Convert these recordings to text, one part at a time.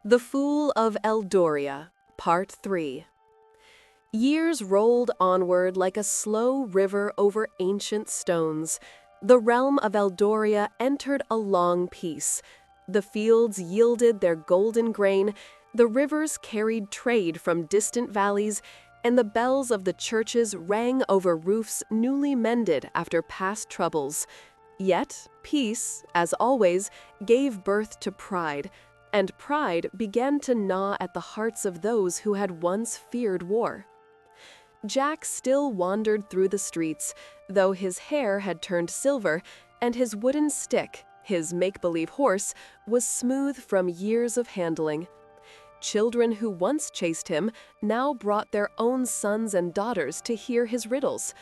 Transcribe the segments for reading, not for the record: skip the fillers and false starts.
The Fool of Eldoria, Part 3. Years rolled onward like a slow river over ancient stones. The realm of Eldoria entered a long peace. The fields yielded their golden grain, the rivers carried trade from distant valleys, and the bells of the churches rang over roofs newly mended after past troubles. Yet, peace, as always, gave birth to pride, and pride began to gnaw at the hearts of those who had once feared war. Jack still wandered through the streets, though his hair had turned silver, and his wooden stick, his make-believe horse, was smooth from years of handling. Children who once chased him now brought their own sons and daughters to hear his riddles.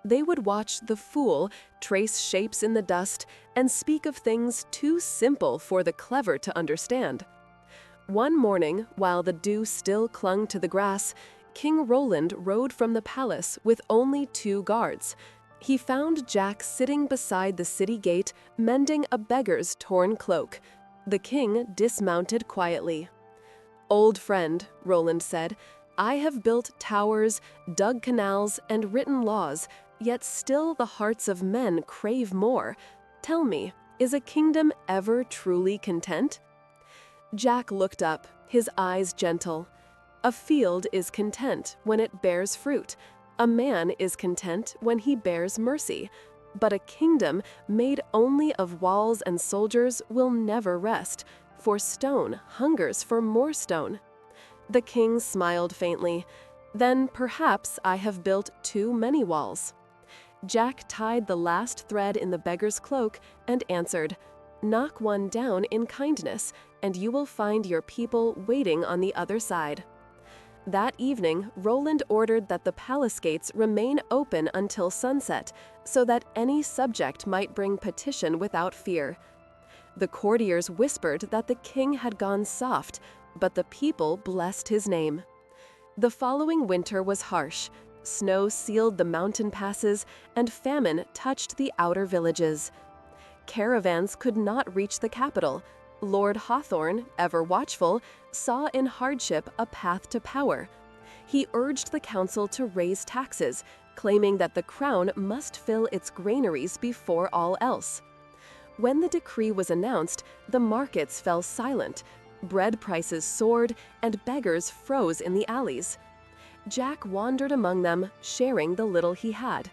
They would watch the fool trace shapes in the dust and speak of things too simple for the clever to understand. One morning, while the dew still clung to the grass, King Roland rode from the palace with only 2 guards. He found Jack sitting beside the city gate, mending a beggar's torn cloak. The king dismounted quietly. "Old friend," Roland said, "I have built towers, dug canals, and written laws, yet still the hearts of men crave more. Tell me, is a kingdom ever truly content?" Jack looked up, his eyes gentle. "A field is content when it bears fruit. A man is content when he bears mercy. But a kingdom made only of walls and soldiers will never rest, for stone hungers for more stone." The king smiled faintly. "Then perhaps I have built too many walls." Jack tied the last thread in the beggar's cloak and answered, "Knock one down in kindness, and you will find your people waiting on the other side." That evening, Roland ordered that the palace gates remain open until sunset, so that any subject might bring petition without fear. The courtiers whispered that the king had gone soft, but the people blessed his name. The following winter was harsh. Snow sealed the mountain passes, and famine touched the outer villages. Caravans could not reach the capital. Lord Hawthorne, ever watchful, saw in hardship a path to power. He urged the council to raise taxes, claiming that the crown must fill its granaries before all else. When the decree was announced, the markets fell silent. Bread prices soared, and beggars froze in the alleys. Jack wandered among them, sharing the little he had.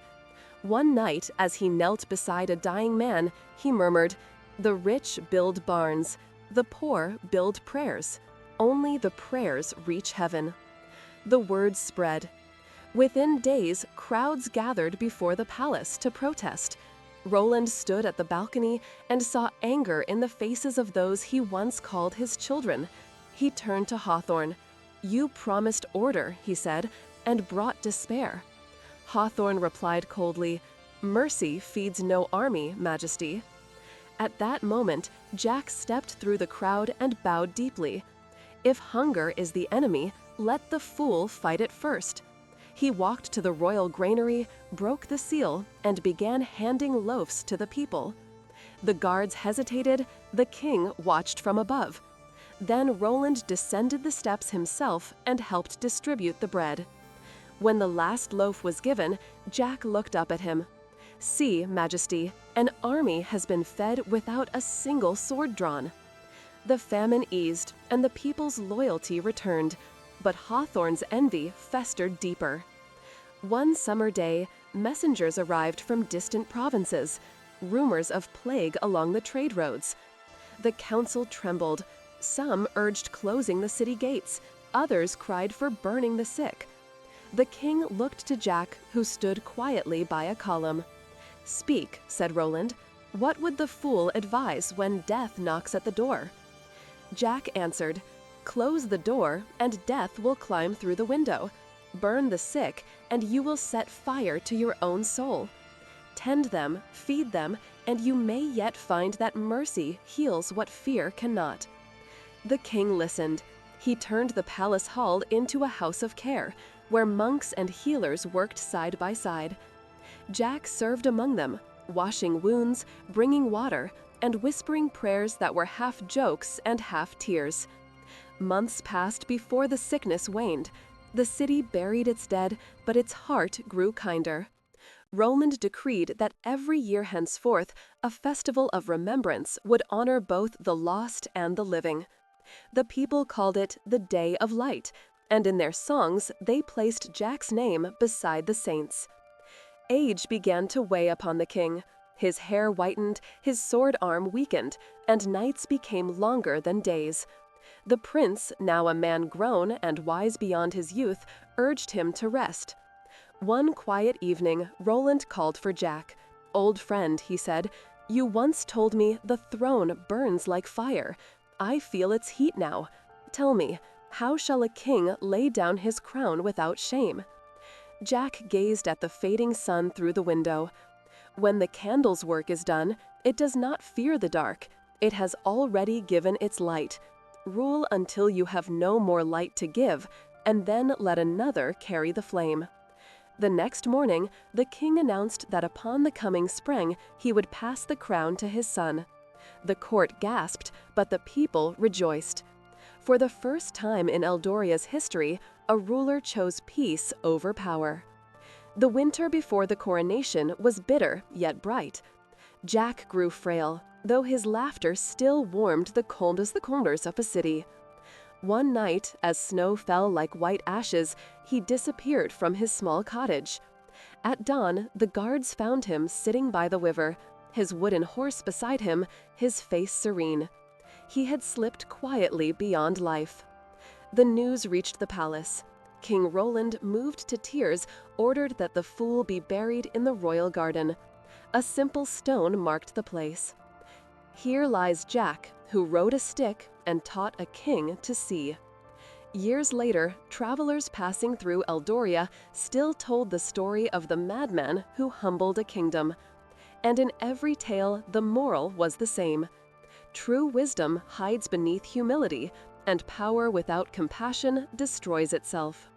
One night, as he knelt beside a dying man, he murmured, "The rich build barns, the poor build prayers. Only the prayers reach heaven." The word spread. Within days, crowds gathered before the palace to protest. Roland stood at the balcony and saw anger in the faces of those he once called his children. He turned to Hawthorne. "You promised order," he said, "and brought despair." Hawthorne replied coldly, "Mercy feeds no army, Majesty." At that moment, Jack stepped through the crowd and bowed deeply. If hunger is the enemy, let the fool fight it first. He walked to the royal granary, broke the seal, and began handing loaves to the people. The guards hesitated, the king watched from above. Then Roland descended the steps himself and helped distribute the bread. When the last loaf was given, Jack looked up at him. "See, Majesty, an army has been fed without a single sword drawn." The famine eased, and the people's loyalty returned, but Hawthorne's envy festered deeper. One summer day, messengers arrived from distant provinces, rumors of plague along the trade roads. The council trembled. Some urged closing the city gates, others cried for burning the sick. The king looked to Jack, who stood quietly by a column. "Speak," said Roland. "What would the fool advise when death knocks at the door?" Jack answered, "Close the door, and death will climb through the window. Burn the sick, and you will set fire to your own soul. Tend them, feed them, and you may yet find that mercy heals what fear cannot." The king listened. He turned the palace hall into a house of care, where monks and healers worked side by side. Jack served among them, washing wounds, bringing water, and whispering prayers that were half jokes and half tears. Months passed before the sickness waned. The city buried its dead, but its heart grew kinder. Roland decreed that every year henceforth a festival of remembrance would honor both the lost and the living. The people called it the Day of Light, and in their songs they placed Jack's name beside the saints. Age began to weigh upon the king. His hair whitened, his sword arm weakened, and nights became longer than days. The prince, now a man grown and wise beyond his youth, urged him to rest. One quiet evening, Roland called for Jack. "Old friend," he said, "you once told me the throne burns like fire. I feel its heat now. Tell me, how shall a king lay down his crown without shame?" Jack gazed at the fading sun through the window. When the candle's work is done, it does not fear the dark. It has already given its light. Rule until you have no more light to give, and then let another carry the flame. The next morning, the king announced that upon the coming spring, he would pass the crown to his son. The court gasped, but the people rejoiced. For the first time in Eldoria's history, a ruler chose peace over power. The winter before the coronation was bitter yet bright. Jack grew frail, though his laughter still warmed the coldest corners of a city. One night, as snow fell like white ashes, he disappeared from his small cottage. At dawn, the guards found him sitting by the river, his wooden horse beside him, his face serene. He had slipped quietly beyond life. The news reached the palace. King Roland, moved to tears, ordered that the fool be buried in the royal garden. A simple stone marked the place. Here lies Jack, who rode a stick and taught a king to see. Years later, travelers passing through Eldoria still told the story of the madman who humbled a kingdom. And in every tale, the moral was the same. True wisdom hides beneath humility, and power without compassion destroys itself.